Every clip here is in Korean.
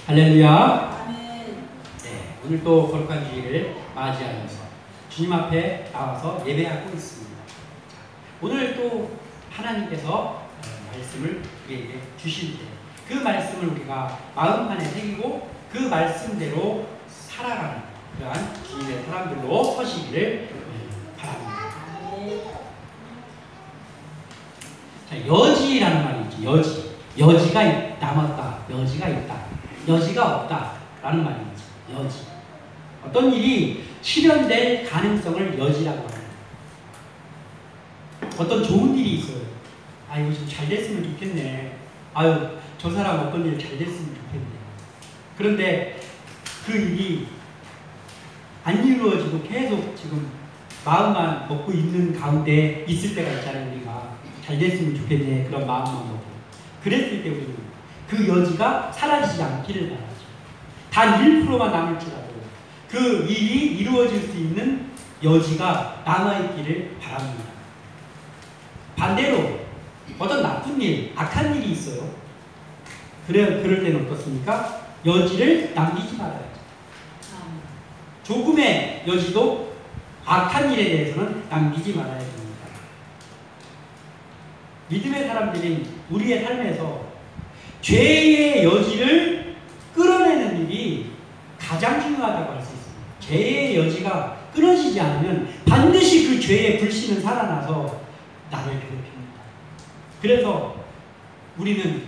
할렐루야. 네, 오늘 또 거룩한 주일을 맞이하면서 주님 앞에 나와서 예배하고 있습니다. 자, 오늘 또 하나님께서 말씀을 우리에게 주실 때 그 말씀을 우리가 마음판에 새기고 그 말씀대로 살아가는 그러한 주님의 사람들로 서시기를 바랍니다. 자, 여지라는 말이 있죠. 여지. 여지가 남았다. 여지가 있다. 여지가 없다. 라는 말입니다. 여지. 어떤 일이 실현될 가능성을 여지라고 합니다. 어떤 좋은 일이 있어요. 아, 이거 좀 잘 됐으면 좋겠네. 아유, 저 사람 어떤 일 잘 됐으면 좋겠네. 그런데 그 일이 안 이루어지고 계속 지금 마음만 먹고 있는 가운데 있을 때가 있잖아요. 우리가 잘 됐으면 좋겠네. 그런 마음만 먹고. 그랬을 때 우리는 그 여지가 사라지지 않기를 바라죠. 단 1%만 남을지라도 그 일이 이루어질 수 있는 여지가 남아있기를 바랍니다. 반대로 어떤 나쁜 일, 악한 일이 있어요. 그럴 때는 어떻습니까? 여지를 남기지 말아야죠. 조금의 여지도 악한 일에 대해서는 남기지 말아야 됩니다. 믿음의 사람들인 우리의 삶에서 죄의 여지를 끌어내는 일이 가장 중요하다고 할 수 있습니다. 죄의 여지가 끊어지지 않으면 반드시 그 죄의 불씨는 살아나서 나를 괴롭힙니다. 그래서 우리는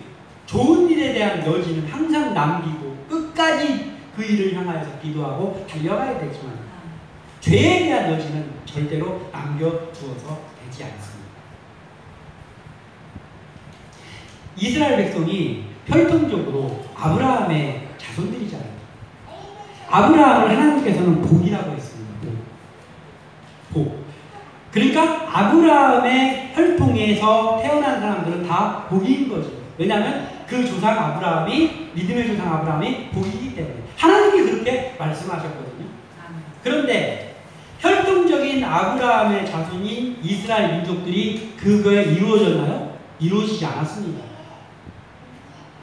좋은 일에 대한 여지는 항상 남기고 끝까지 그 일을 향하여서 기도하고 달려가야 되지만 죄에 대한 여지는 절대로 남겨두어서 되지 않습니다. 이스라엘 백성이 혈통적으로 아브라함의 자손들이잖아요. 아브라함을 하나님께서는 복이라고 했습니다. 복. 그러니까 아브라함의 혈통에서 태어난 사람들은 다 복인 거죠. 왜냐하면 그 조상 아브라함이, 믿음의 조상 아브라함이 복이기 때문에 하나님이 그렇게 말씀하셨거든요. 그런데 혈통적인 아브라함의 자손인 이스라엘 민족들이 그거에 이루어졌나요? 이루어지지 않았습니다.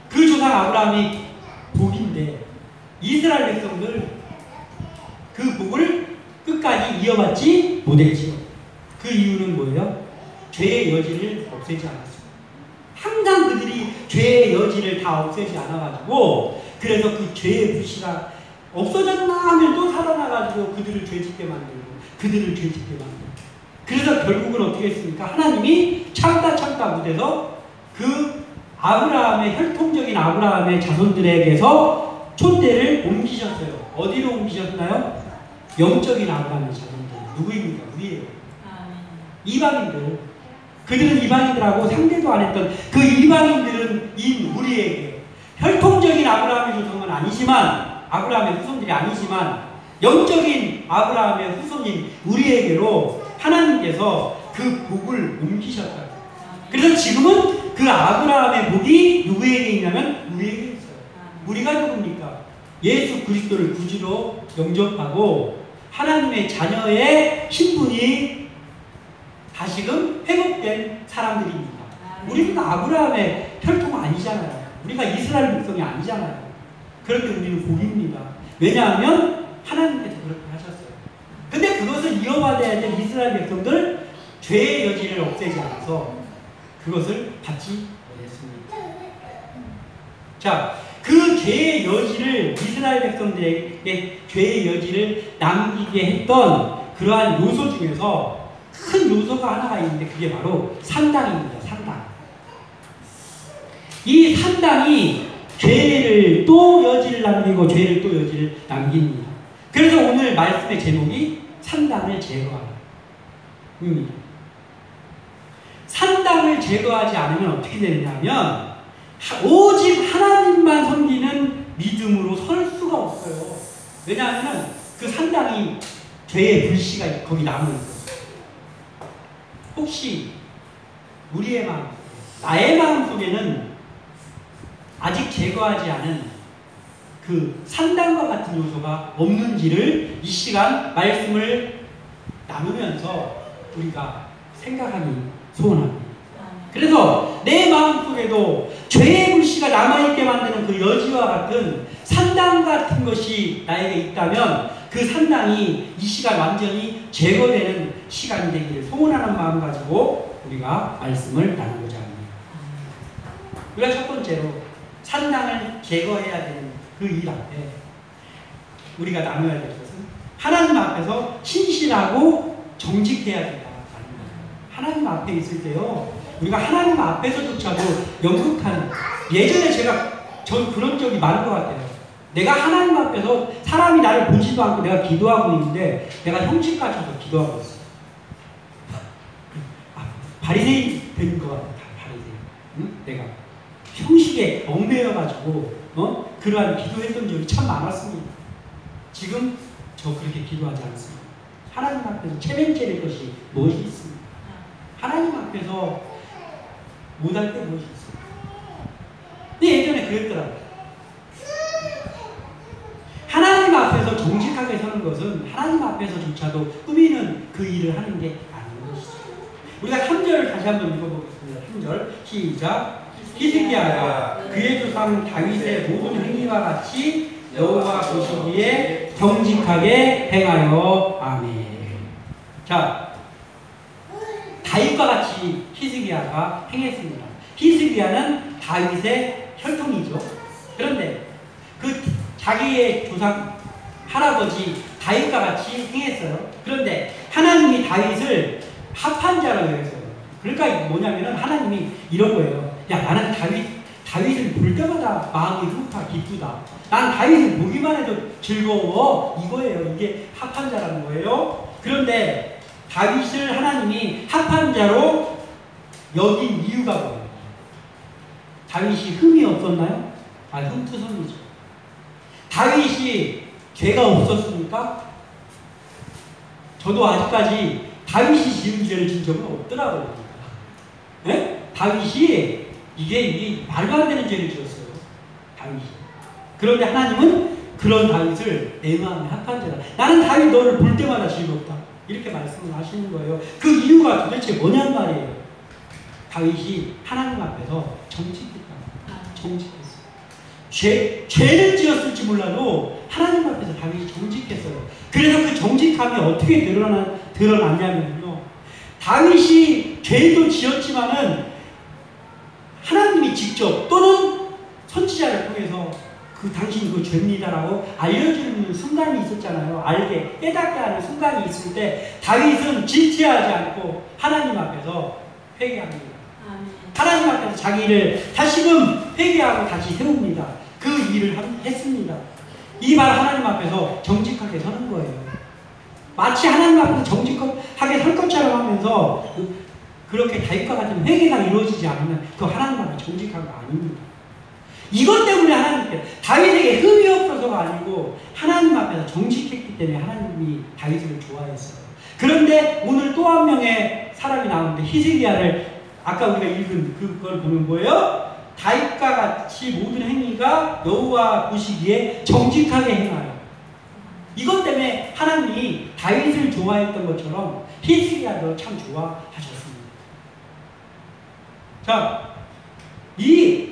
그 조상 아브라함이 복인데 이스라엘 백성들 그 복을 끝까지 이어받지 못했지요. 그 이유는 뭐예요? 죄의 여지를 없애지 않았습니다. 항상 그들이 죄의 여지를 다 없애지 않아가지고 그래서 그 죄의 불씨가 없어졌나 하면 또 살아나가지고 그들을 죄짓게 만들고 그들을 죄짓게 만들고 그래서 결국은 어떻게 했습니까? 하나님이 참다 못해서 그 아브라함의 혈통적인 아브라함의 자손들에게서 촛대를 옮기셨어요. 어디로 옮기셨나요? 영적인 아브라함의 자손들. 누구입니까? 우리예요. 이방인들. 그들은 이방인들하고 상대도 안 했던 그 이방인들은 우리에게 혈통적인 아브라함의 조상은 아니지만 아브라함의 후손들이 아니지만 영적인 아브라함의 후손인 우리에게로 하나님께서 그 복을 옮기셨다. 그래서 지금은 그 아브라함의 복이 누구에게 있냐면 우리에게 있어요. 우리가 누굽니까? 예수 그리스도를 구주로 영접하고 하나님의 자녀의 신분이 다시금 회복된 사람들입니다. 우리는 아브라함의 혈통 아니잖아요. 우리가 이스라엘 백성이 아니잖아요. 그런데 우리는 복입니다. 왜냐하면 하나님께서 그렇게 하셨어요. 근데 그것을 이어받아야 될 이스라엘 백성들 죄의 여지를 없애지 않아서 그것을 받지 못했습니다. 자, 그 죄의 여지를 이스라엘 백성들에게 죄의 여지를 남기게 했던 그러한 요소 중에서 큰 요소가 하나가 있는데 그게 바로 산당입니다. 산당. 이 산당이 죄를 또 여지를 남기고 죄를 또 여지를 남깁니다. 그래서 오늘 말씀의 제목이 산당을 제거하라. 산당을 제거하지 않으면 어떻게 되느냐면 오직 하나님만 섬기는 믿음으로 설 수가 없어요. 왜냐하면 그 산당이 죄의 불씨가 거기 남아있어요. 혹시 우리의 마음, 나의 마음 속에는 아직 제거하지 않은 그 산당과 같은 요소가 없는지를 이 시간 말씀을 나누면서 우리가 생각하기 소원합니다. 그래서 내 마음속에도 죄의 불씨가 남아있게 만드는 그 여지와 같은 산당 같은 것이 나에게 있다면 그 산당이 이 시간 완전히 제거되는 시간이 되기를 소원하는 마음 가지고 우리가 말씀을 나누고자 합니다. 우리가 첫 번째로 산당을 제거해야 되는 그 일 앞에 우리가 나눠야 될 것은 하나님 앞에서 신실하고 정직해야 된다. 하나님 앞에 있을 때요, 우리가 하나님 앞에서조차도 연극하는, 예전에 전 그런 적이 많은 것 같아요. 내가 하나님 앞에서 사람이 나를 보지도 않고 내가 기도하고 있는데 내가 형식 갖춰서 기도하고 있어. 바리새인 된 것 같아. 바리새인. 응? 내가 형식에 얽매여가지고 그러한 기도했던 적이 참 많았습니다. 지금 저 그렇게 기도하지 않습니다. 하나님 앞에서 체면체릴 것이 무엇이 있습니까? 하나님 앞에서 못할 때 무엇이 있습니까? 근데 예전에 그랬더라고요. 하나님 앞에서 정직하게 서는 것은 하나님 앞에서조차도 꾸미는 그 일을 하는 게 아닌 것이죠. 우리가 3절 다시 한번 읽어보겠습니다. 3절 시작. 히스기야야 그의 조상 다윗의 모든 행위와 같이 여호와 보시기에 정직하게 행하여. 아멘. 자, 다윗과 같이 히스기야가 행했습니다. 히스기야는 다윗의 혈통이죠. 그런데 그 자기의 조상 할아버지 다윗과 같이 행했어요. 그런데 하나님이 다윗을 합한 자라고 했어요. 그러니까 뭐냐면은 하나님이 이런 거예요. 야, 나는 다윗을 볼 때마다 마음이 좋다, 기쁘다. 난 다윗을 보기만 해도 즐거워. 이거예요. 이게 합한 자라는 거예요. 그런데 다윗을 하나님이 합한 자로 여긴 이유가 뭐예요? 다윗이 흠이 없었나요? 흠투성이죠. 다윗이 죄가 없었습니까? 저도 아직까지 다윗이 지은 죄를 진 적은 없더라고요. 네? 다윗이 이게 말도 안 되는 죄를 지었어요. 다윗이. 그런데 하나님은 그런 다윗을 내 마음에 합한 자다. 나는 다윗 너를 볼 때마다 즐겁다. 이렇게 말씀을 하시는 거예요. 그 이유가 도대체 뭐냔 말이에요. 다윗이 하나님 앞에서 정직했다. 정직했어요. 죄를 지었을지 몰라도 하나님 앞에서 다윗이 정직했어요. 그래서 그 정직함이 어떻게 드러났냐면요. 다윗이 죄도 지었지만은 하나님이 직접 또는 선지자를 통해서 그 당신이 그 죄입니다라고 알려주는 순간이 있었잖아요. 알게 깨닫게 하는 순간이 있을 때 다윗은 질투하지 않고 하나님 앞에서 회개합니다. 하나님 앞에서 자기를 다시금 회개하고 다시 세웁니다. 그 일을 했습니다. 이 말 하나님 앞에서 정직하게 서는 거예요. 마치 하나님 앞에서 정직하게 설 것처럼 하면서 그렇게 다윗과 같은 회개가 이루어지지 않으면 그 하나님 앞에 정직한 거 아닙니다. 이것 때문에 하나님께 다윗에게 흠이 없어서가 아니고 하나님 앞에서 정직했기 때문에 하나님이 다윗을 좋아했어요. 그런데 오늘 또 한 명의 사람이 나오는데 히스기야를 아까 우리가 읽은 그걸 보면 뭐예요? 다윗과 같이 모든 행위가 여호와 보시기에 정직하게 행하여. 이것 때문에 하나님이 다윗을 좋아했던 것처럼 히스기야도 참 좋아하셨습니다. 자, 이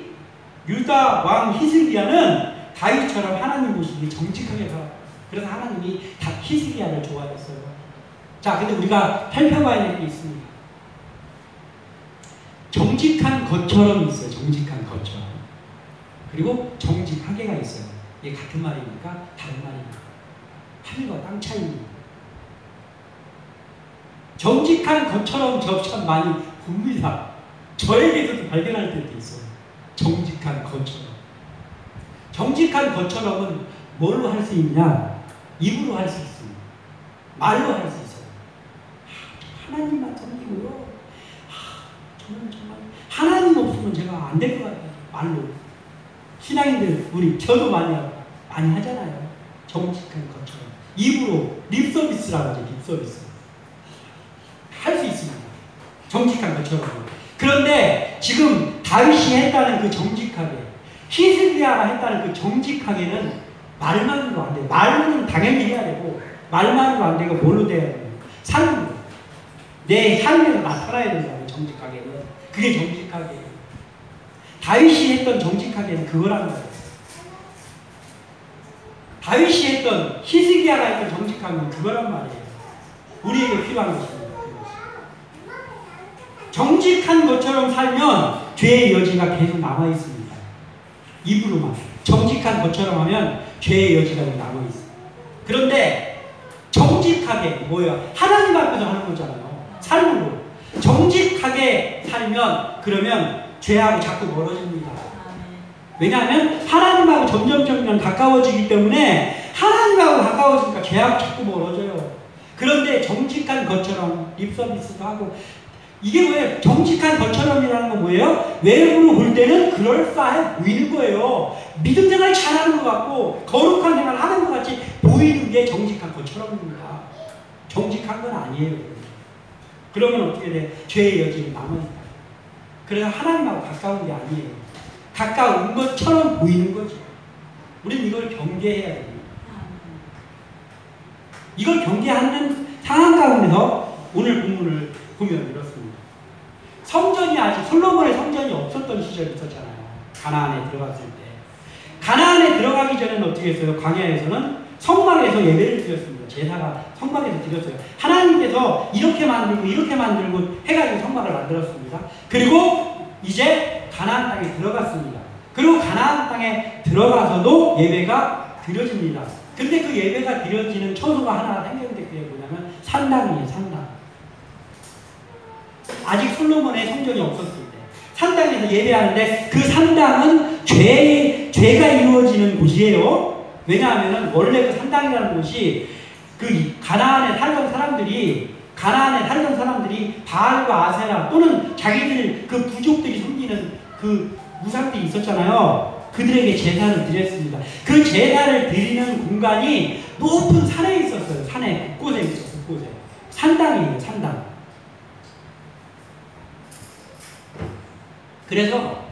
유다 왕 히스기야는 다윗처럼 하나님 보시기에 정직하게 살았어요. 그래서 하나님이 다 히스기야를 좋아했어요. 자, 근데 우리가 살펴봐야 될 게 있습니다. 정직한 것처럼 있어요. 정직한 것처럼. 그리고 정직하게가 있어요. 이게 같은 말입니까? 다른 말입니까? 하늘과 땅 차이입니다. 정직한 것처럼 저 참 많이 봅니다. 저에게서도 발견할 때도 있어요. 정직한 것처럼. 정직한 것처럼은 뭘로 할 수 있냐? 입으로 할 수 있습니다. 말로 할 수 있어요. 하나님만 섬기고요. 저는 정말 하나님 없으면 제가 안 될 것 같아요. 말로. 신앙인들 저도 많이 하잖아요. 정직한 것처럼. 입으로 립서비스라고 하죠. 립서비스. 할 수 있습니다. 정직한 것처럼. 그런데 지금 다윗이 했다는 그 정직하게, 히스기야가 했다는 그 정직하게는 말만으로 안 돼요. 말로는 당연히 해야 되고 말만으로 안 되고 뭘로 돼야 돼요? 삶으로. 내 삶에서 나타나야 된다고. 정직하게는. 그게 정직하게. 다윗이 했던 정직하게는 그거란 거예요. 다윗이 했던, 히스기야가 했던 정직하게는 그거란 말이에요. 우리에게 필요한 것입니다. 정직한 것처럼 살면 죄의 여지가 계속 남아있습니다. 입으로만. 정직한 것처럼 하면 죄의 여지가 남아있어요. 그런데 정직하게, 뭐예요? 하나님 앞에서 하는 거잖아요. 삶으로. 정직하게 살면, 그러면 죄하고 자꾸 멀어집니다. 왜냐하면 하나님하고 점점 가까워지기 때문에 하나님하고 가까워지니까 죄하고 자꾸 멀어져요. 그런데 정직한 것처럼 립서비스도 하고, 이게 뭐예요? 정직한 것처럼이라는 건 뭐예요? 외부로 볼 때는 그럴싸해 보이는 거예요. 믿음 생활 잘하는 것 같고 거룩한 생활 하는 것 같이 보이는 게 정직한 것처럼입니다. 정직한 건 아니에요. 그러면 어떻게 돼? 죄의 여지는 남아있다. 그래서 하나님하고 가까운 게 아니에요. 가까운 것처럼 보이는 거죠. 우리는 이걸 경계해야 됩니다. 이걸 경계하는 상황 가운데서 오늘 본문을 보면 이렇습니다. 성전이 아직 솔로몬의 성전이 없었던 시절이 있었잖아요. 가나안에 들어갔을 때. 가나안에 들어가기 전에는 어떻게 했어요? 광야에서는 성막에서 예배를 드렸습니다. 제사가 성막에서 드렸어요. 하나님께서 이렇게 만들고 해가지고 성막을 만들었습니다. 그리고 이제 가나안 땅에 들어갔습니다. 그리고 가나안 땅에 들어가서도 예배가 드려집니다. 근데 그 예배가 드려지는 처소가 하나 생겼는데 그게 뭐냐면 산당이에요. 산당. 아직 솔로몬의 성전이 없었을 때 산당에서 예배하는데 그 산당은 죄가 이루어지는 곳이에요. 왜냐하면 원래 그 산당이라는 곳이 그 가나안에 살던 사람들이 바알과 아세라 또는 자기들 그 부족들이 섬기는 그 우상들이 있었잖아요. 그들에게 제사를 드렸습니다. 그 제사를 드리는 공간이 높은 산에 있었어요. 산에 곳곳에 있었어요. 곳곳에. 산당이에요. 산당. 그래서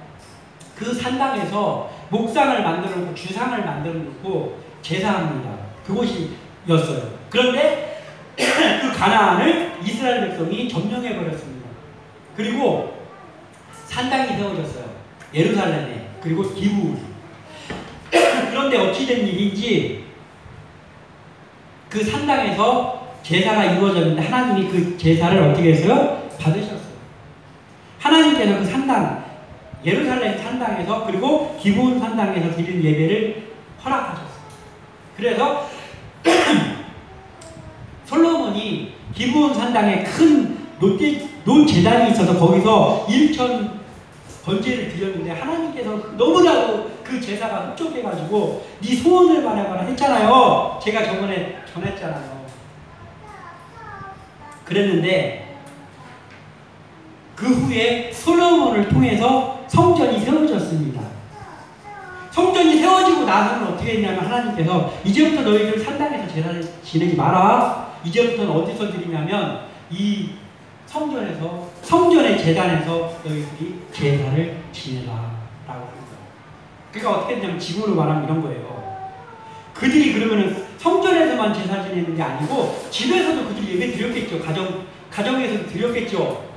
그 산당에서 목상을 만들어 놓고 주상을 만들어 놓고 제사합니다. 그곳이었어요. 그런데 그 가나안을 이스라엘 백성이 점령해 버렸습니다. 그리고 산당이 세워졌어요. 예루살렘에. 그리고 기브온. 그런데 어찌된 일인지 그 산당에서 제사가 이루어졌는데 하나님이 그 제사를 어떻게 했어요? 받으셨어요. 하나님께서 그 산당, 예루살렘 산당에서 그리고 기브온 산당에서 드린 예배를 허락하셨어요. 그래서 솔로몬이 기브온 산당에 큰 논제단이 있어서 거기서 1천 번제를 드렸는데 하나님께서 너무나도 그 제사가 흡족해가지고 네 소원을 말해봐라 했잖아요. 제가 저번에 전했잖아요. 그랬는데 그 후에 솔로몬을 통해서 성전이 세워졌습니다. 성전이 세워지고 나서는 어떻게 했냐면 하나님께서 이제부터 너희들 산당에서 제사를 지내지 마라. 이제부터는 어디서 드리냐면 이 성전의 제단에서 너희들이 제사를 지내라 라고 합니다. 그러니까 어떻게 했냐면 지금으로 말하면 이런 거예요. 그들이 그러면은 성전에서만 제사 지내는 게 아니고 집에서도 그들이 예배 드렸겠죠. 가정에서도 드렸겠죠.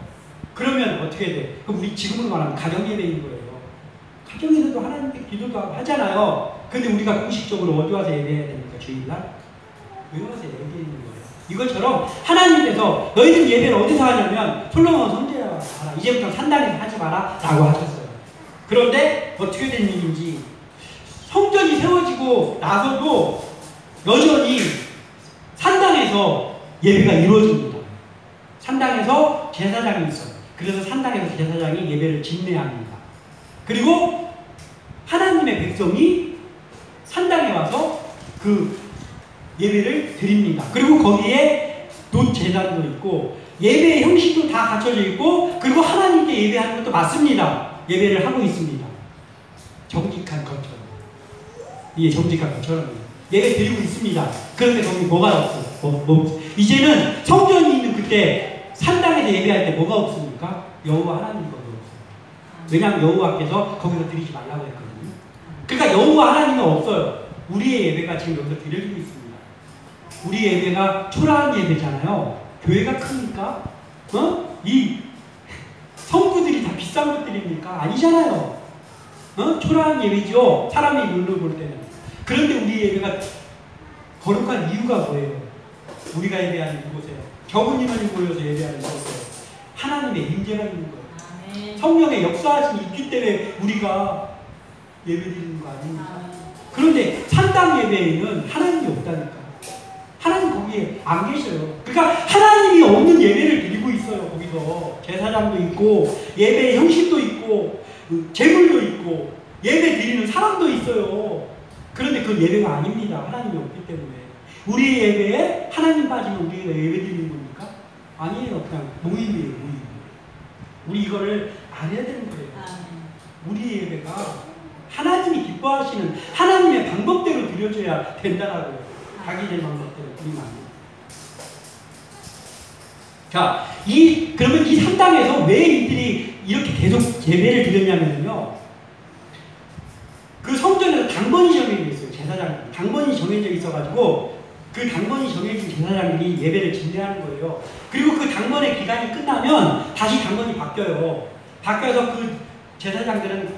그러면 어떻게 돼? 그럼 우리 지금으로 말하면 가정예배인 거예요. 가정에서도 하나님께 기도도 하고 하잖아요. 근데 우리가 공식적으로 어디 와서 예배해야 됩니까? 주일날? 왜 와서 예배드리는 거예요? 이것처럼 하나님께서 너희들 예배를 어디서 하냐면 솔로몬 성전에 와서 하라. 이제부터 산당에서 하지 마라 라고 하셨어요. 그런데 어떻게 된 일인지 성전이 세워지고 나서도 여전히 산당에서 예배가 이루어집니다. 산당에서 제사장이 있어요. 그래서 산당에서 제사장이 예배를 진례합니다. 그리고 하나님의 백성이 산당에 와서 그 예배를 드립니다. 그리고 거기에 노제단도 있고 예배의 형식도 다 갖춰져 있고 그리고 하나님께 예배하는 것도 맞습니다. 예배를 하고 있습니다. 정직한 것처럼. 이게 정직한 것처럼 예배 드리고 있습니다. 그런데 거기 뭐가 없어? 이제는 성전이 있는 그때 산당에서 예배할 때 뭐가 없습니까? 여호와 하나님 거기 없어요. 왜냐하면 여호와께서 거기서 드리지 말라고 했거든요. 그러니까 여호와 하나님은 없어요. 우리의 예배가 지금 여기서 드려지고 있습니다. 우리 예배가 초라한 예배잖아요. 교회가 크니까 이 성구들이 다 비싼 것들입니까? 아니잖아요. 초라한 예배죠. 사람이 눈으로 볼 때는. 그런데 우리 예배가 거룩한 이유가 뭐예요? 우리가 예배하는 이곳에 적은 인원이 모여서 예배하는 이곳에 하나님의 임재가 있는 거예요. 아멘. 성령의 역사하심이 있기 때문에 우리가 예배드리는 거 아닙니까? 아멘. 그런데 산당 예배에는 하나님이 없다니까. 하나님 거기에 안 계셔요. 그러니까 하나님이 없는 예배를 드리고 있어요. 거기서 제사장도 있고 예배의 형식도 있고 제물도 있고 예배 드리는 사람도 있어요. 그런데 그 예배가 아닙니다. 하나님이 없기 때문에. 우리의 예배에 하나님 빠지면 우리가 예배 드리는 겁니까? 아니에요. 그냥 모임이에요. 모임. 우리 이거를 알아야 되는 거예요. 우리 예배가 하나님이 기뻐하시는 하나님의 방법대로 드려져야 된다라고요. 자기들 방법대로 드리면 안 돼요. 자, 그러면 이 산당에서 왜 이들이 이렇게 계속 예배를 드렸냐면요. 그 성전에서 당번이 정해져 있어요. 제사장 당번이 정해져 있어가지고 그 당번이 정해진 제사장들이 예배를 진행하는 거예요. 그리고 그 당번의 기간이 끝나면 다시 당번이 바뀌어요. 바뀌어서 그 제사장들은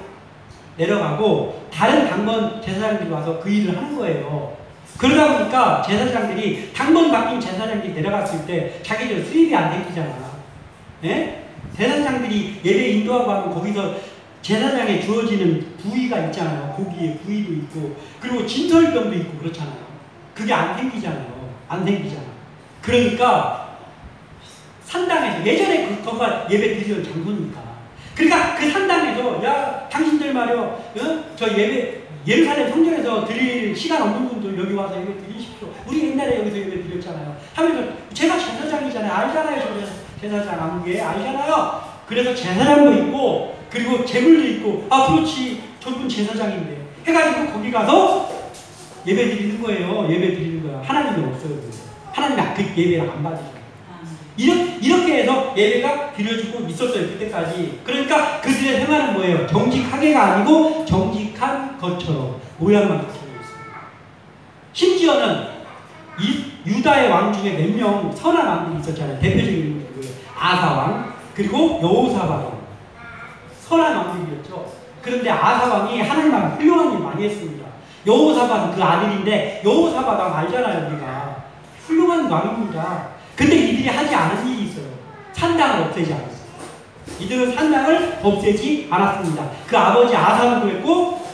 내려가고 다른 당번 제사장들이 와서 그 일을 하는 거예요. 그러다 보니까 제사장들이 당번 바뀐 제사장들이 내려갔을 때 자기들 수입이 안 생기잖아. 예? 제사장들이 예배 인도하고 하면 거기서 제사장에 주어지는 부위가 있잖아요. 고기의 부위도 있고 그리고 진설병도 있고 그렇잖아요. 그게 안 생기잖아요. 안 생기잖아. 그러니까 산당에서 예전에 거기가 예배 드리던 장소니까. 그러니까 그 산당에서 야 당신들 말이요, 저 예루살렘 성전에서 드릴 시간 없는 분들 여기 와서 예배 드리십시오. 우리 옛날에 여기서 예배 드렸잖아요. 하면서 제가 제사장이잖아요. 알잖아요. 저 제사장 아무개 알잖아요. 그래서 제사장도 있고 그리고 제물도 있고 그렇지 저분 제사장인데 해가지고 거기 가서 예배 드리는 거예요. 예배 드리는 거야. 하나님이 없어요. 하나님이 그 예배를 안 받으셔요. 이렇게 해서 예배가 드려지고 있었어요. 그때까지. 그러니까 그들의 생활은 뭐예요? 정직하게가 아니고 정직한 것처럼 모양만 갖춰져 있습니다. 심지어는 유다의 왕 중에 몇 명 선한 왕들이 있었잖아요. 대표적인 인물들. 아사왕 그리고 여호사밧 왕. 선한 왕들이었죠. 그런데 아사왕이 하나님 앞에 훌륭한 일 많이 했습니다. 여호사밧은 그 아들인데 여호사밧 왕 알잖아요. 우리가. 훌륭한 왕입니다. 근데 이들이 하지 않은 일이 있어요. 산당을 없애지 않았어요. 이들은 산당을 없애지 않았습니다. 그 아버지 아사도 했고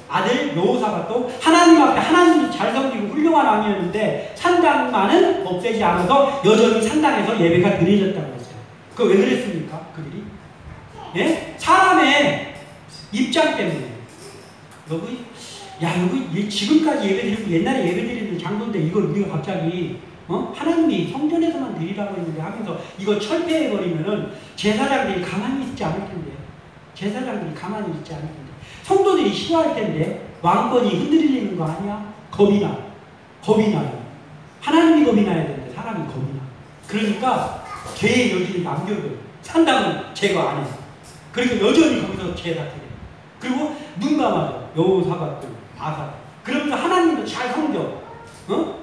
아들 여호사밧도 하나님 앞에 하나님이 잘 섬기고 훌륭한 왕이었는데 산당만은 없애지 않아서 여전히 산당에서 예배가 드려졌다고 했어요. 그거 왜 그랬습니까? 그들이? 예? 사람의 입장 때문에. 여기 지금까지 예배 드리고 옛날에 예배 드리는 장소인데 이걸 우리가 갑자기 하나님이 성전에서만 드리라고 했는데 하면서 이거 철폐해버리면은 제사장들이 가만히 있지 않을 텐데. 제사장들이 가만히 있지 않을 텐데. 성도들이 싫어할 텐데. 왕권이 흔들리는 거 아니야? 겁이 나요. 하나님이 겁이 나야 되는데 사람이 겁이 나. 그러니까 죄의 여지를 남겨둬요. 산당은 제거 안 해요. 그러니까 여전히 거기서 제사 드려요. 그리고 눈 감아요. 여호사밧들, 아사. 그러면서 하나님도 잘 섬겨.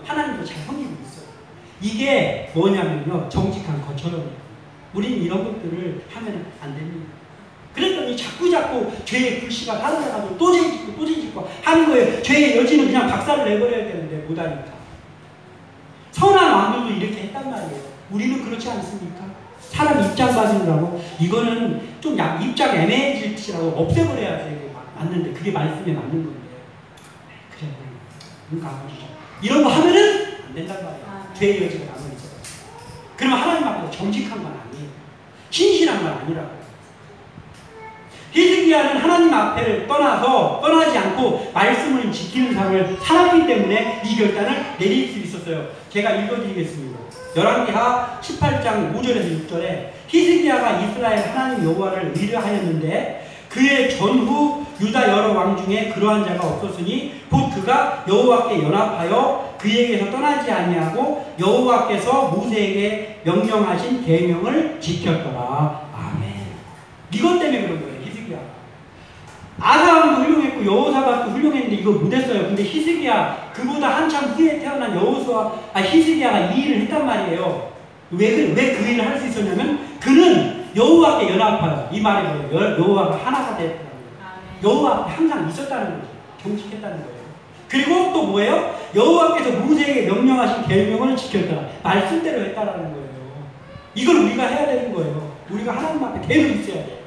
하나님도 잘 섬기고 있어요. 이게 뭐냐면요. 정직한 것처럼. 우리는 이런 것들을 하면 안 됩니다. 그랬더니 자꾸 죄의 불씨가 살아나가지고 또 죄 짓고 하는 거예요. 죄의 여지는 그냥 박살을 내버려야 되는데 못하니까. 선한 왕들도 이렇게 했단 말이에요. 우리는 그렇지 않습니까? 사람 입장 받으라고 이거는 좀 입장 애매해질지라고 없애버려야 되게 맞는데 그게 말씀에 맞는 건데 그래 눈 감아주죠. 이런 거 하면은 안 된단 말이에요. 죄의 여지가 남아있어요. 그러면 하나님 앞에서 정직한 건 아니에요. 신실한 건 아니라고. 히스기야는 하나님 앞에를 떠나지 않고 말씀을 지키는 삶을 살았기 때문에 이 결단을 내릴 수 있었어요. 제가 읽어드리겠습니다. 열왕기하 18장 5절에서 6절에 히스기야가 이스라엘 하나님 여호와를 의뢰하였는데 그의 전후 유다 여러 왕 중에 그러한 자가 없었으니 곧 그가 여호와께 연합하여 그에게서 떠나지 아니하고 여호와께서 모세에게 명령하신 계명을 지켰더라. 아멘. 이것 때문에 그런 거예요. 아사왕도 훌륭했고 여호사밧도 훌륭했는데 이거 못했어요. 근데 히스기야 그보다 한참 후에 태어난 히스기야가 이 일을 했단 말이에요. 왜 그 일을 할 수 있었냐면 그는 여호와께 연합하여. 이 말이 뭐예요? 여호와가 하나가 됐다는 거예요. 여호와 앞에 항상 있었다는 거죠. 경직했다는 거예요. 그리고 또 뭐예요? 여호와께서 모세에게 명령하신 계명을 지켰다. 말씀대로 했다라는 거예요. 이걸 우리가 해야 되는 거예요. 우리가 하나님 앞에 계속 있어야 돼요.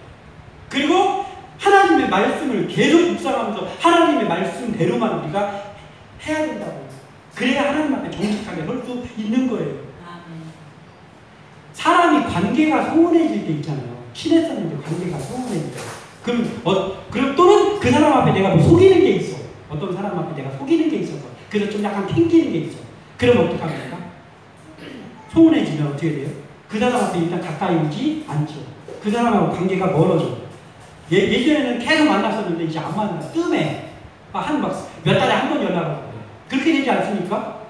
그리고 하나님의 말씀을 계속 묵상하면서 하나님의 말씀대로만 우리가 해야 된다고. 그래야 하나님 앞에 정직하게 설 수 있는 거예요. 사람이 관계가 소원해질 때 있잖아요. 친했었는데 관계가 소원해질 때. 그럼 또는 그 사람 앞에 내가 뭐 속이는 게 있어. 어떤 사람 앞에 내가 속이는 게 있어서. 그래서 좀 약간 튕기는 게 있어. 그럼 어떡합니까? 소원해지면 어떻게 돼요? 그 사람 앞에 일단 가까이 오지 않죠. 그 사람하고 관계가 멀어져. 예전에는 계속 만났었는데 이제 안 만나. 뜸해. 몇 달에 한 번 연락을 해요. 그렇게 되지 않습니까?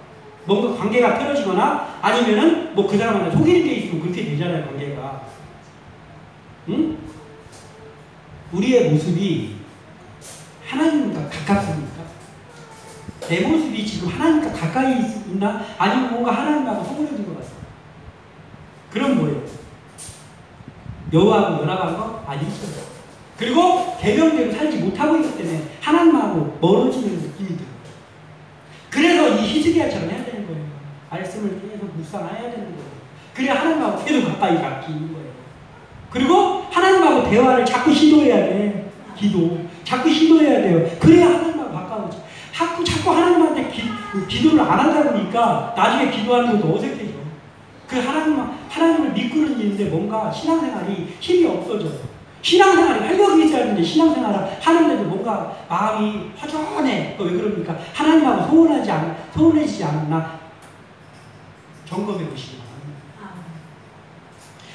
뭔가 관계가 틀어지거나 아니면은 뭐 그 사람한테 속이는 게 있으면 그렇게 되잖아요. 관계가. 응? 우리의 모습이 하나님과 가깝습니까? 내 모습이 지금 하나님과 가까이 있나? 아니면 뭔가 하나님하고 소홀해진 것 같아요. 그럼 뭐예요? 여호와하고 연합한 거 아니죠. 그리고 계명대로 살지 못하고 있기 때문에 하나님하고 멀어지는 느낌이 들어요. 그래서 이 히스기야처럼 해야 되는 거예요. 말씀을 계속 묵상해야 되는 거예요. 그래야 하나님하고 계속 가까이 갈 수 있는 거예요. 그리고 하나님하고 대화를 자꾸 시도해야 돼. 자꾸 시도해야 돼요. 그래야 하나님하고 가까워져. 자꾸 하나님한테 기도를 안 하다 보니까 나중에 기도하는 것도 어색해져. 그 하나님을 믿고는 있는데 뭔가 신앙생활이 힘이 없어져요. 신앙생활이 활력이 있어야 하는데 신앙생활을 하는데도 뭔가 마음이 허전해. 왜 그럽니까? 하나님하고 소원해지지 않았나? 점검해 보시기 바랍니다.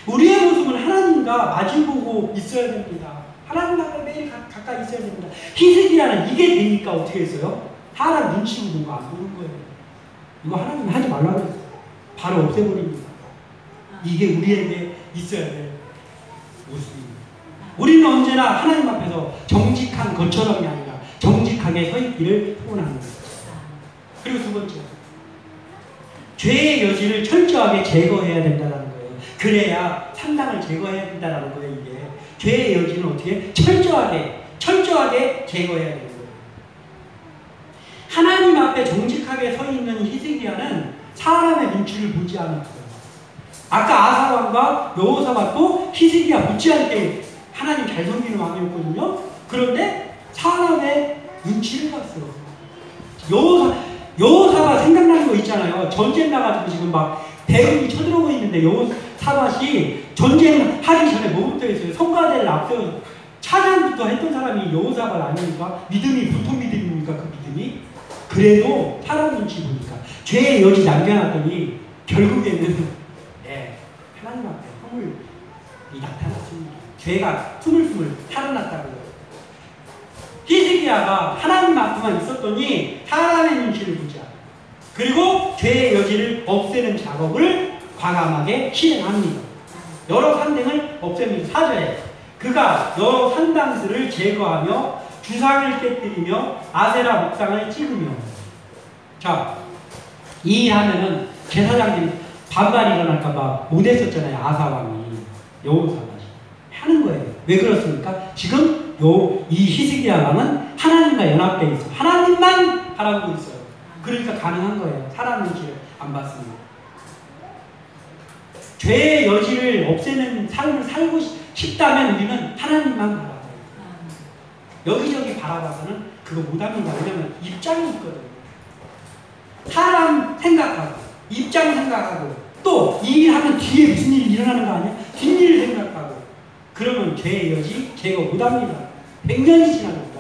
우리의 모습은 하나님과 마주보고 있어야 됩니다. 하나님과 매일 가까이 있어야 됩니다. 히스기야는 이게 되니까 어떻게 했어요? 사람 눈치 보는 거 안 보는 거예요. 이거 하나님이 하지 말라고 했어요. 바로 없애버립니다. 이게 우리에게 있어야 될 모습입니다. 우리는 언제나 하나님 앞에서 정직한 것처럼이 아니라 정직하게 서 있기를 소원합니다. 그리고 두 번째, 죄의 여지를 철저하게 제거해야 된다는 거예요. 그래야 상당을 제거해야 된다는 거예요. 이게 죄의 여지는 어떻게 철저하게 제거해야 되는 거예요. 하나님 앞에 정직하게 서 있는 히스기야는 사람의 눈치를 보지 않았어요. 아까 아사왕과 여호사밧도 히스기야 못지않게 하나님 잘 섬기는 왕이었거든요. 그런데 사람의 눈치를 봤어요. 여호사밧 생각나는 거 있잖아요. 전쟁 나가지고 지금 막 대군이 쳐들어오고 있는데 여호사밧이 전쟁하기 전에 뭐부터 했어요? 성가대를 앞세워 차장부터 했던 사람이 여호사밧 아닙니까? 믿음이 보통 믿음입니까? 그 믿음이? 그래도 사람 눈치 보니까 죄의 여지 남겨놨더니 결국에는 하나님 앞에 허물이 나타났습니다. 죄가 스물스물 살아났다고요. 히스기야가 하나님 앞에만 있었더니 사람의 눈치를 보지 않아요. 그리고 죄의 여지를 없애는 작업을 과감하게 실행합니다. 여러 산당을 없앱니다. 4절에 그가 여러 산당들을 제거하며 주상을 깨뜨리며 아세라 목상을 찍으며. 자, 이 일하면은 제사장들이 반발이 일어날까봐 못했었잖아요. 아사왕이 여호사밧이 하는 거예요. 왜 그렇습니까? 지금 이 히스기야 왕은 하나님과 연합되어 있어. 하나님만 바라보고 있어요. 그러니까 가능한 거예요. 사람 눈치를 안 받습니다. 죄의 여지를 없애는 삶을 살고 싶다면 우리는 하나님만 바라봐요. 여기저기 바라봐서는 그거 못합니다. 왜냐하면 입장이 있거든요. 사람 생각하고 입장 생각하고 또 이 일 하면 뒤에 무슨 일이 일어나는 거 아니야? 뒷일을 생각하고 그러면 죄의 여지 제거 못합니다. 100년이 지나도 못합니다.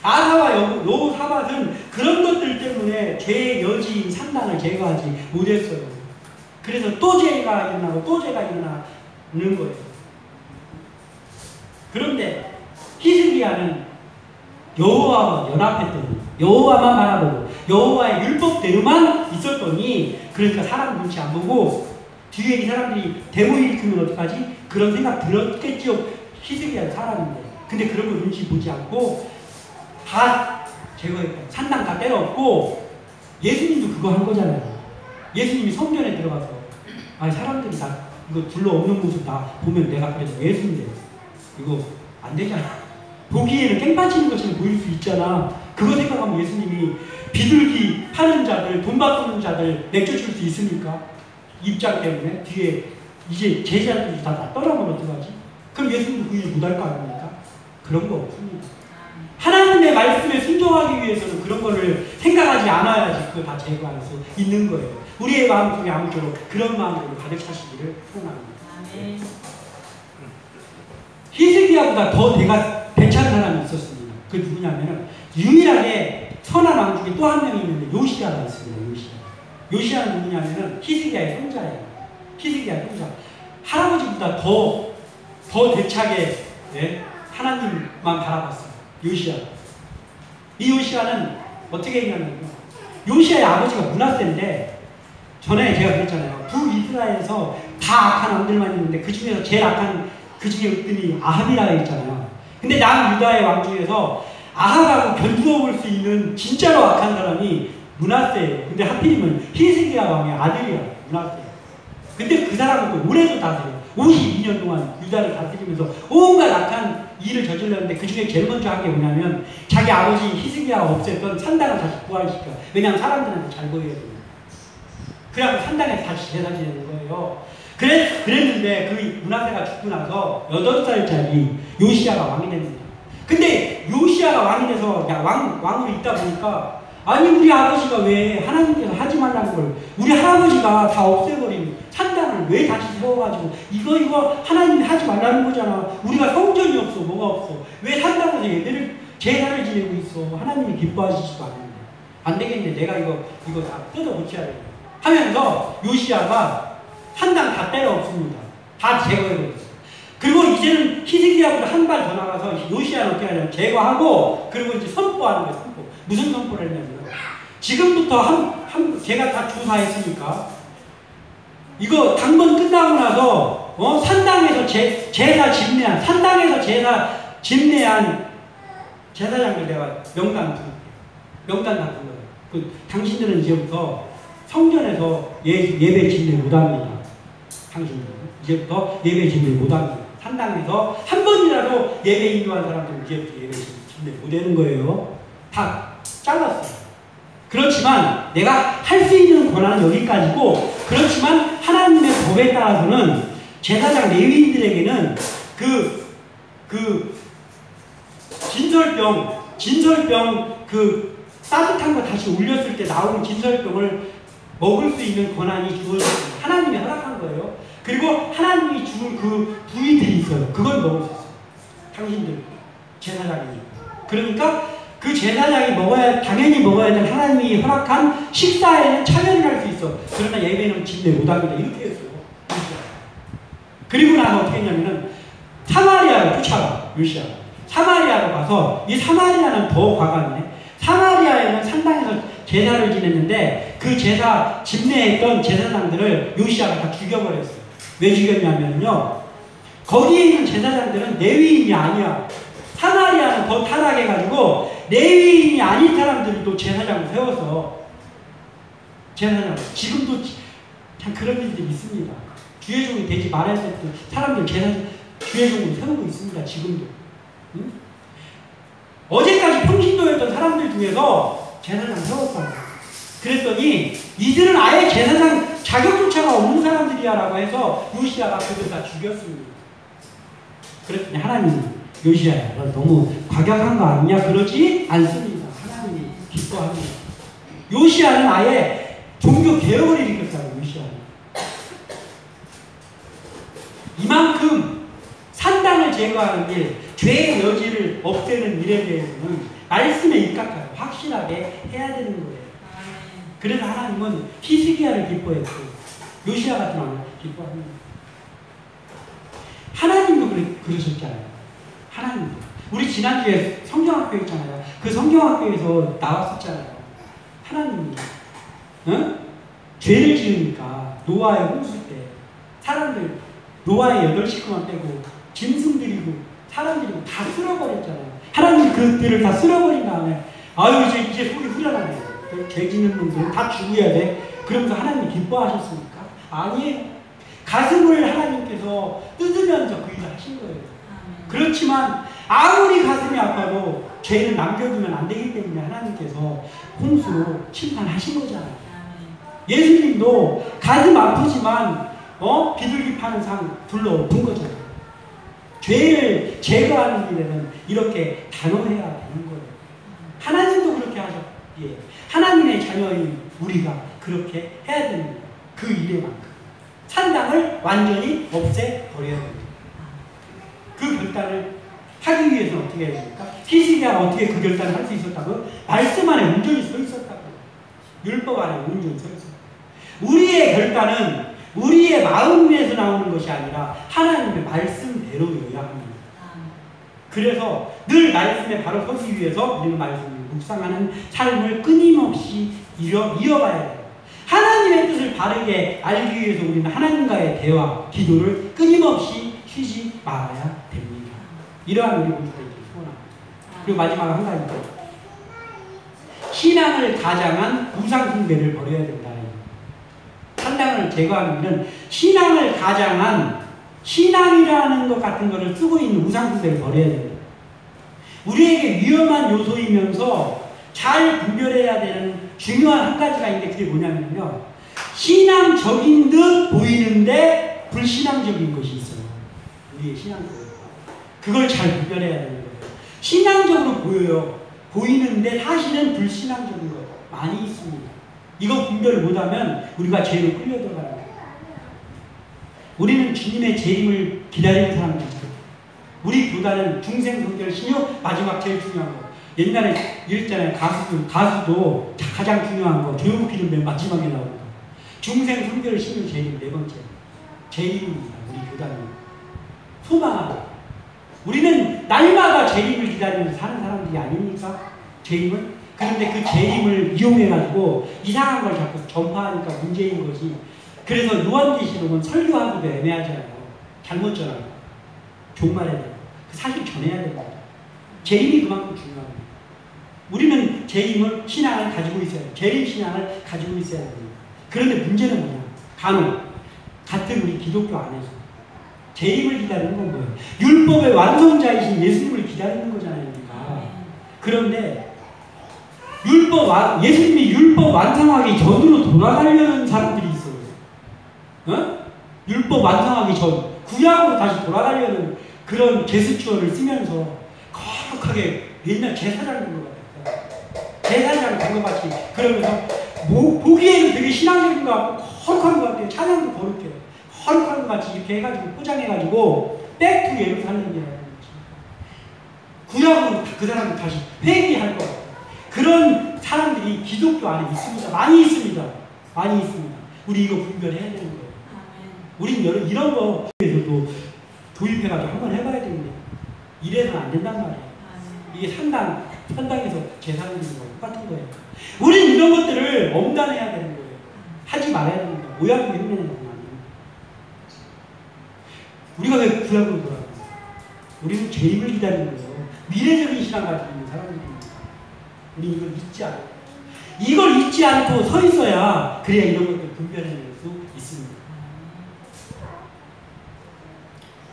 아사와 여호사밧은 그런 것들 때문에 죄의 여지인 산당을 제거하지 못했어요. 그래서 또 죄가 일어나고 또 죄가 일어나는 거예요. 그런데 히스기야는 여호와와 연합했더니 여호와만 바라보고 여호와의 율법대로만 있었더니 그러니까 사람 눈치 안 보고 뒤에 이 사람들이 데모 일으키면 어떡하지? 그런 생각 들었겠죠. 히스기야 사람인데. 근데 그런 거 눈치 보지 않고 다 제거했고 산당 다 때려엎고 예수님도 그거 한 거잖아요. 예수님이 성전에 들어가서 아니 사람들이 다 이거 둘러 없는 모습 다 보면 내가 그래도 예수인데 이거 안 되잖아. 보기에는 깽판치는 것처럼 보일 수 있잖아. 그거 생각하면 예수님이 비둘기 파는 자들, 돈 바꾸는 자들 내쫓을 수 있습니까? 입장 때문에 뒤에 이제 제자들이 다 떠나면 어떡하지? 그럼 예수님 그 일 못할 거 아닙니까? 그런 거 없습니다. 하나님의 말씀에 순종하기 위해서는 그런 거를 생각하지 않아야지 그걸 다 제거할 수 있는 거예요. 우리의 마음속에 아무쪼록 그런 마음으로 가득 차시기를 소원합니다. 히스기야보다 더 내가 괜찮은 사람이 있었습니다. 그 누구냐면은 유일하게 선한 왕 중에 또 한 명이 있는데 요시야가 있습니다. 요시야는 누구냐면은 히스기야의 형제예요. 히스기야의 형제. 할아버지보다 더 대차게 예? 하나님만 바라봤어요. 요시야. 이 요시야는 어떻게 했냐면요. 요시야의 아버지가 므낫세인데 전에 제가 그랬잖아요. 북이스라엘에서 다 악한 왕들만 있는데 그 중에서 제일 악한 그 중에 으뜸이 아합이라고 있잖아요. 근데 남유다의 왕 중에서 아합하고 견주어 볼 수 있는 진짜로 악한 사람이 므낫세예요. 근데 하필이면 히스기야 왕의 아들이야. 므낫세. 근데 그 사람은 또 오래도 다스려요. 52년 동안 유다를 다스리면서 온갖 악한 일을 저질렀는데 그 중에 제일 먼저 한 게 뭐냐면 자기 아버지 히스기야가 없앴던 산당을 다시 부활시켜. 왜냐하면 사람들한테 잘 보여야 돼요. 그래갖고 산당에 다시 제사 지내는 거예요. 그랬는데 그 므낫세가 죽고 나서 8살짜리 요시야가 왕이 됩니다. 근데 요시야가 왕이 돼서 왕으로 있다 보니까 아니 우리 아버지가 왜 하나님께서 하지 말라는 걸 우리 할아버지가 다 없애버린 산당을 왜 다시 세워가지고 이거 하나님이 하지 말라는 거잖아. 우리가 성전이 없어 뭐가 없어 왜 산당에서 얘들을 제사를 지내고 있어. 하나님이 기뻐하시지도 않는데 안 되겠네. 내가 이거 다 뜯어 고쳐야 돼 하면서 요시야가 산당 다 때려 없습니다. 다 제거해버렸어요. 그리고 이제는 히스기야보다 한 발 더 나가서 요시야는 어떻게 하냐면 제거하고 그리고 이제 선포하는 거예요. 선포. 무슨 선포를 했냐면 지금부터 제가 다 조사했으니까 이거 당번 끝나고 나서 산당에서 제사 집례한 산당에서 제사 집례한 제사장들 내가 명단 다 불러요. 당신들은 이제부터 성전에서 예배 집례 못합니다. 당신들은 이제부터 예배 집례 못합니다. 산당에서 한 번이라도 예배 인도한 사람들은 이제부터 예배 집례 못하는 거예요. 다 잘랐어요. 그렇지만 내가 할 수 있는 권한은 여기까지고 그렇지만 하나님의 법에 따라서는 제사장 레위인들에게는 그 진설병 그 따뜻한 거 다시 올렸을 때 나오는 진설병을 먹을 수 있는 권한이 주어졌습니다. 하나님이 허락한 거예요. 그리고 하나님이 주는 그 부위들이 있어요. 그걸 먹을 수 있어요. 당신들 제사장이니까. 그러니까 그 제사장이 당연히 먹어야 될 하나님이 허락한 식사에는 참여를 할 수 있어. 그러나 예배는 집례 못합니다. 이렇게 했어요. 그리고 나서 어떻게 했냐면은 사마리아를 쫓아가. 요시야. 사마리아로 가서 이 사마리아는 더 과감해. 사마리아에는 산당에서 제사를 지냈는데 그 제사 집례했던 제사장들을 요시야가 다 죽여버렸어요. 왜 죽였냐면요. 거기에 있는 제사장들은 레위인이 아니야. 사마리아는 더 타락해가지고 레위인이 아닌 사람들이 또 제사장을 세워서 제사장 지금도 참 그런 일들이 있습니다. 주의종이 되지 말아야 될 때 사람들 주의종으로 세우고 있습니다. 지금도. 응? 어제까지 평신도였던 사람들 중에서 제사장 세웠다고. 그랬더니 이들은 아예 제사장 자격조차가 없는 사람들이야 라고 해서 요시야가 그들 다 죽였습니다. 그랬더니 하나님이 요시야야 너 너무 과격한 거 아니냐? 그러지 않습니다. 하나님이 기뻐합니다. 요시야는 아예 종교 개혁을 일으켰다고. 요시야는 이만큼 산당을 제거하는 일, 죄의 여지를 없애는 일에 대해서는 말씀에 입각하고 확실하게 해야 되는 거예요. 그래서 하나님은 히스기야를 기뻐했고 요시야 같은 왕을 기뻐합니다. 하나님도 그러셨잖아요. 하나님도. 우리 지난주에 성경학교 있잖아요. 그 성경학교에서 나왔었잖아요. 하나님이 죄를 지으니까 노아의 홍수 때 사람들 노아의 8식구만 빼고 짐승 들이고 사람 들이고 다 쓸어버렸잖아요. 하나님이 그들을 다 쓸어버린 다음에 아유 이제 속이 후련하네. 죄 짓는 놈들은 다 죽어야 돼. 그러면서 하나님이 기뻐하셨습니까? 아니에요. 가슴을 하나님께서 뜯으면서 그 일을 하신 거예요. 그렇지만 아무리 가슴이 아파도 죄는 남겨두면 안 되기 때문에 하나님께서 홍수로 심판하신 거잖아요. 예수님도 가슴 아프지만 비둘기 파는 상 둘러엎은 거잖아요. 죄를 제거하는 일에는 이렇게 단호해야 되는 거예요. 하나님도 그렇게 하셨기에 하나님의 자녀인 우리가 그렇게 해야 되는 거예요. 그 일에만큼 산당을 완전히 없애버려야 됩니다. 그 결단을 하기 위해서는 어떻게 해야 됩니까? 히스기야가 어떻게 그 결단을 할 수 있었다고? 말씀 안에 온전히 서 있었다고. 율법 안에 온전히 서 있었다고. 우리의 결단은 우리의 마음에서 나오는 것이 아니라 하나님의 말씀대로여야 합니다. 그래서 늘 말씀에 바로 서기 위해서 우리는 말씀을 묵상하는 삶을 끊임없이 이어가야 돼요. 하나님의 뜻을 바르게 알기 위해서 우리는 하나님과의 대화, 기도를 끊임없이 쉬지 말아야 됩니다. 이러한 우리 모두가 있기를 소원합니다. 그리고 마지막 한 가지 더. 신앙을 가장한 우상숭배를 버려야 된다. 산당을 제거하는 일은 신앙을 가장한 신앙이라는 것 같은 것을 쓰고 있는 우상숭배를 버려야 됩니다. 우리에게 위험한 요소이면서 잘 분별해야 되는 중요한 한 가지가 있는데 그게 뭐냐면요. 신앙적인 듯 보이는데 불신앙적인 것이 있어요. 우리의 신앙적으로. 그걸 잘 분별해야 되는 거예요. 신앙적으로 보여요. 보이는데 사실은 불신앙적인 것 많이 있습니다. 이거 분별을 못하면 우리가 죄로 끌려 들어가는 거예요. 우리는 주님의 재림을 기다리는 사람들이죠. 우리 교단은 중생 성결 신유 마지막 제일 중요한 거. 옛날에 이랬잖아요. 가수도 가장 중요한 거 조용필은 맨 마지막에 나오는 거. 중생 성결 신유 재림 네 번째. 재림입니다. 우리 교단은 소망하고 우리는 날마다 재림을 기다리면서 사는 사람들이 아닙니까? 재림을. 그런데 그 재림을 이용해가지고 이상한 걸 자꾸 전파하니까 문제인 것이. 그래서 요한계시록은 설교하기도 애매하잖아요. 잘못 전하고 종말에 대해 사실 전해야 됩니다. 재림이 그만큼 중요합니다. 우리는 재림을 신앙을 가지고 있어야 돼요. 재림 신앙을 가지고 있어야 됩니다. 그런데 문제는 뭐냐? 간혹 같은 우리 기독교 안에서 재림을 기다리는 건 뭐예요? 율법의 완성자이신 예수님을 기다리는 거잖아요. 우리가. 그런데 예수님이 율법 완성하기 전으로 돌아가려는 사람들이 있어요. 율법 완성하기 전, 구약으로 다시 돌아가려는 그런 제스처를 쓰면서 거룩하게 옛날 제사장 된 것 같아요. 제사장 된 것 같이 그러면서 보기에는 되게 신앙적인 것 같고 거룩한 것 같아요. 찬양도 거룩해요. 거룩한 것 같이 이렇게 해가지고 포장해가지고 백투 예루살렘이라는 거지. 구약으로 그 사람들 다시 회개할 것 같아요. 그런 사람들이 기독교 안에 있습니다. 많이 있습니다. 많이 있습니다. 우리 이거 분별해야 되는 거예요. 우린 이런 거에서도 도입해가지고 한번 해봐야 됩니다. 이래서는 안 된단 말이에요. 이게 산당에서 제사를 드리는 거 똑같은 거예요. 우린 이런 것들을 엄단해야 되는 거예요. 하지 말아야 됩니다. 모양도 흉내내는 건 아니에요. 우리가 왜 구약으로 돌아가요? 우리는 재림을 기다리는 거예요. 미래적인 신앙 가지고 있는 사람들입니다. 우리 이걸 잊지 않아요. 이걸 잊지 않고 서 있어야 그래야 이런 것들 분별해낼 수 있습니다.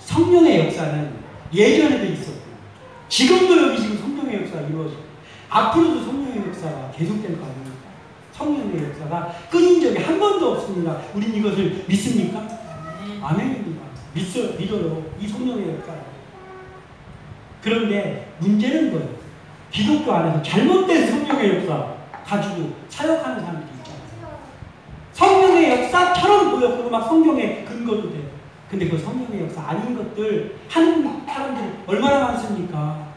성령의 역사는 예전에도 있었고 지금도 여기 지금 성령의 역사가 이루어지고 앞으로도 성령의 역사가 계속될 거 아닙니까? 성령의 역사가 끊인 적이 한 번도 없습니다. 우린 이것을 믿습니까? 아멘입니다. 믿어요. 이 성령의 역사. 그런데 문제는 뭐예요? 기독교 안에서 잘못된 성령의 역사 가지고 사역하는 사람들이 있잖아요. 성령의 역사처럼 보여. 그리고 막 성경에 근거도 돼요. 근데 그 성령의 역사 아닌 것들 하는 사람들이 얼마나 많습니까?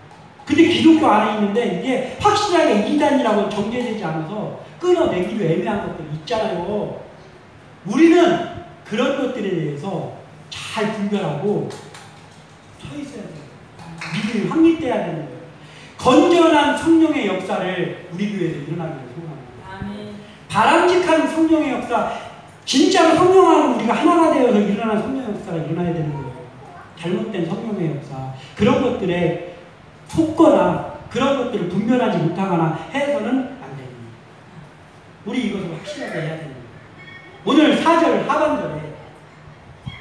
근데 기독교 안에 있는데 이게 확실하게 이단이라고 정제되지 않아서 끊어내기도 애매한 것들 있잖아요. 우리는 그런 것들에 대해서 잘 분별하고 서 있어야 돼요. 믿음이 확립돼야 되는 거예요. 건전한 성령의 역사를 우리 교회에서 일어나기를 소원합니다. 바람직한 성령의 역사, 진짜로 성령하고 우리가 하나가 되어서 일어나는 성령의 역사가 일어나야 되는 거예요. 잘못된 성령의 역사, 그런 것들에 속거나 그런 것들을 분별하지 못하거나 해서는 안 됩니다. 우리 이것을 확실하게 해야 됩니다. 오늘 4절 하반절에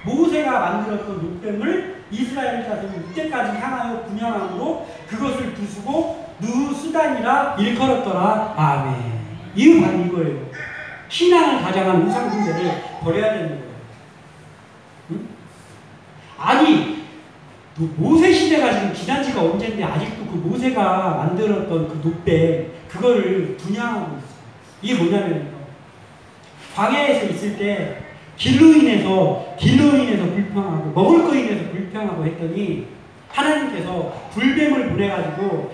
모세가 만들었던 노뱀을 이스라엘 자손이 이때까지 향하여 분양함으로 그것을 부수고 누수단이라 일컬었더라. 아멘. 이거 바로 이거예요. 신앙을 가장한 우상숭배를 버려야 되는 거예요. 응? 아니 모세 시대가 지금 지난 지가 언젠데 아직도 그 모세가 만들었던 그 노뱀 그거를 분양하고 있어요. 이게 뭐냐면요. 광야에서 있을 때 길로 인해서 불평하고 먹을 거 인해서 불평하고 했더니 하나님께서 불뱀을 보내가지고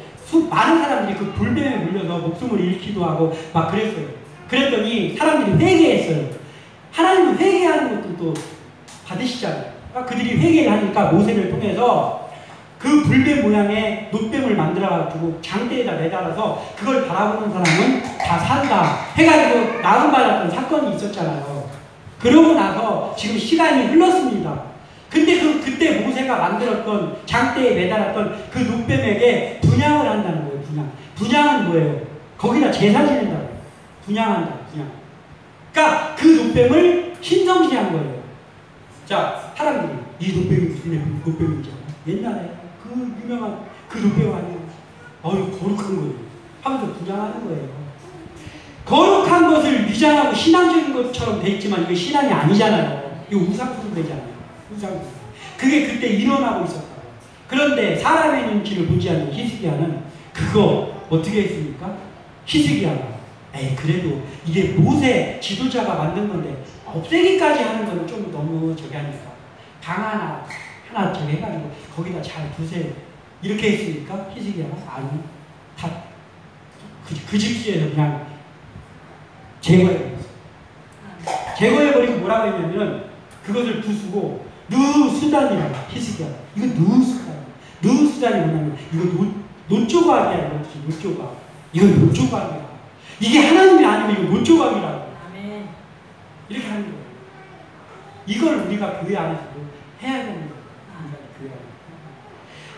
많은 사람들이 그 불뱀에 물려서 목숨을 잃기도 하고 막 그랬어요. 그랬더니 사람들이 회개했어요. 하나님은 회개하는 것도 또 받으시잖아요. 그러니까 그들이 회개를 하니까 모세를 통해서 그 불뱀 모양의 노뱀을 만들어가지고 장대에다 매달아서 그걸 바라보는 사람은 다 산다 해가지고 나음받았던 사건이 있었잖아요. 그러고 나서 지금 시간이 흘렀습니다. 근데 그때 모세가 만들었던 장대에 매달았던 그 노뱀에게 분양을 한다는 거예요. 분양은 뭐예요? 거기다 제사 지낸다고. 분양한다. 분양. 그러니까 그 노뱀을 신성시한 거예요. 자, 사람들이 이 노뱀이 무슨 노뱀인지 알아? 옛날에 그 유명한 그 노뱀 아니에요? 거룩한 거예요. 하면서 분양하는 거예요. 거룩한 것을 위장하고 신앙적인 것처럼 돼 있지만 이게 신앙이 아니잖아요. 이거 우상숭배잖아요. 우상숭배. 그게 그때 일어나고 있었다고. 그런데 사람의 눈치를 보지 않는 히스기야는 그거 어떻게 했습니까? 히스기야가 그래도 이게 모세 지도자가 만든 건데 없애기까지 하는 건 좀 너무 저기 하니까 방 하나 저기 해가지고 거기다 잘 두세요. 이렇게 했습니까? 히스기야가? 아니, 다 그 집시에서 그냥 제거해버렸어요. 제거해버리고 뭐라고 했냐면 그것을 부수고 누수단이라고. 히스기야 이거 누수단이 뭐냐면 이거 노조각이야. 노조각. 이건 노조각이야. 이게 하나님이 아니면 이거 노조각이라고. 아멘. 이렇게 하는 거예요. 이걸 우리가 교회 안에서도 해야 되는 거예요.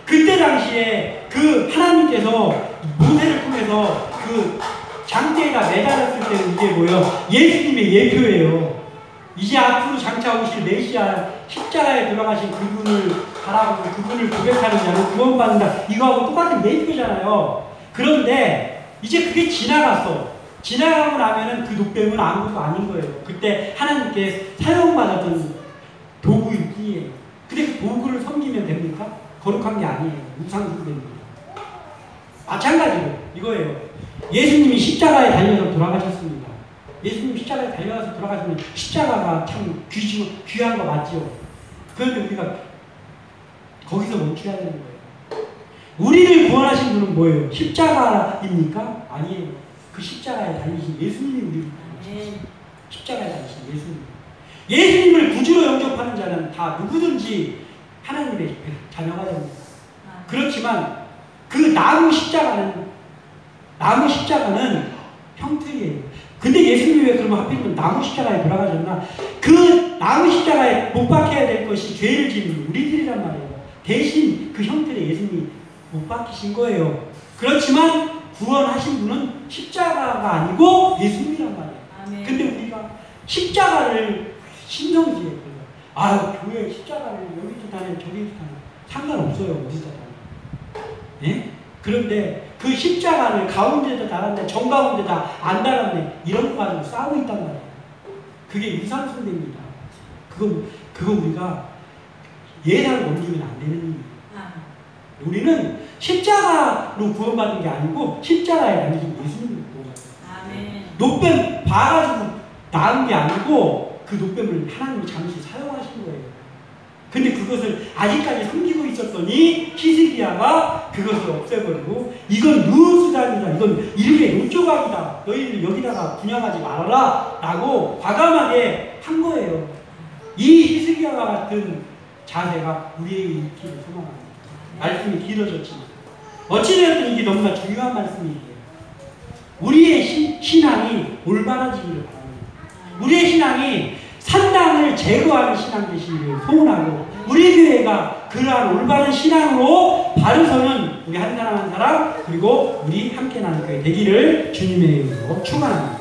그때 당시에 그 하나님께서 모세를 통해서 그 장대에다 매달았을 때는 이게 뭐예요? 예수님의 예표예요. 이제 앞으로 장차 오실 메시아 십자가에 돌아가신 그분을 바라보고 그분을 고백하는 자는 구원받는다. 이거하고 똑같은 예표잖아요. 그런데 이제 그게 지나갔어. 지나가고 나면은 그 노뱀은 아무것도 아닌 거예요. 그때 하나님께 사용받았던 도구일 뿐이에요. 근데 그 도구를 섬기면 됩니까? 거룩한 게 아니에요. 우상숭배입니다. 마찬가지로 이거예요. 예수님이 십자가에 달려서 돌아가셨습니다. 예수님 십자가에 달려서 돌아가시면 십자가가 참 귀한 거 맞죠? 그런데 우리가 거기서 멈춰야 되는 거예요. 우리를 구원하신 분은 뭐예요? 십자가입니까? 아니에요. 그 십자가에 달리신 예수님이 우리를 구원하셨어요. 십자가에 달리신 예수님. 예수님을 구주로 영접하는 자는 다 누구든지 하나님의 자녀가 됩니다. 그렇지만 그 나무 십자가는 형틀이에요. 근데 예수님이 왜 그러면 하필이면 나무 십자가에 돌아가셨나? 그 나무 십자가에 못 박혀야 될 것이 죄를 지은 우리들이란 말이에요. 대신 그 형틀에 예수님이 못 박히신 거예요. 그렇지만 구원하신 분은 십자가가 아니고 예수님이란 말이에요. 아멘. 근데 우리가 십자가를 신성시해요. 교회 십자가를 여기도 다녀 저기도 다녀 상관없어요. 어디서 다녀. 예? 그런데 그 십자가를 가운데다 달았네, 정가운데다 안 달았네, 이런 거 가지고 싸우고 있단 말이에요. 그게 우상숭배입니다. 그거 우리가 예상을 넘기면 안 되는 일이에요. 우리는 십자가로 구원받은 게 아니고 십자가에 달리신 예수님을 구원받았어요. 노뱀 봐가지고 나은 게 아니고 그 노뱀을 하나님이 잠시 사용하신 거예요. 근데 그것을 아직까지 섬기고 있었더니 히스기야가 그것을 없애버리고 이건 누수단이다. 이건 이름의 노조각이다. 너희들 여기다가 분양하지 말아라 라고 과감하게 한 거예요. 이 히스기야와 같은 자세가 우리에게 있기를 소망합니다. 말씀이 길어졌지만 어찌되었든 이게 너무나 중요한 말씀이에요. 우리의 신앙이 올바라지기를 바랍니다. 우리의 신앙이 산당을 제거하는 신앙 되시기를 소원하고 우리 교회가 그러한 올바른 신앙으로 바로 서는 우리 한 사람 한 사람 그리고 우리 함께 나는 교회 되기를 주님의 이름으로 축원합니다.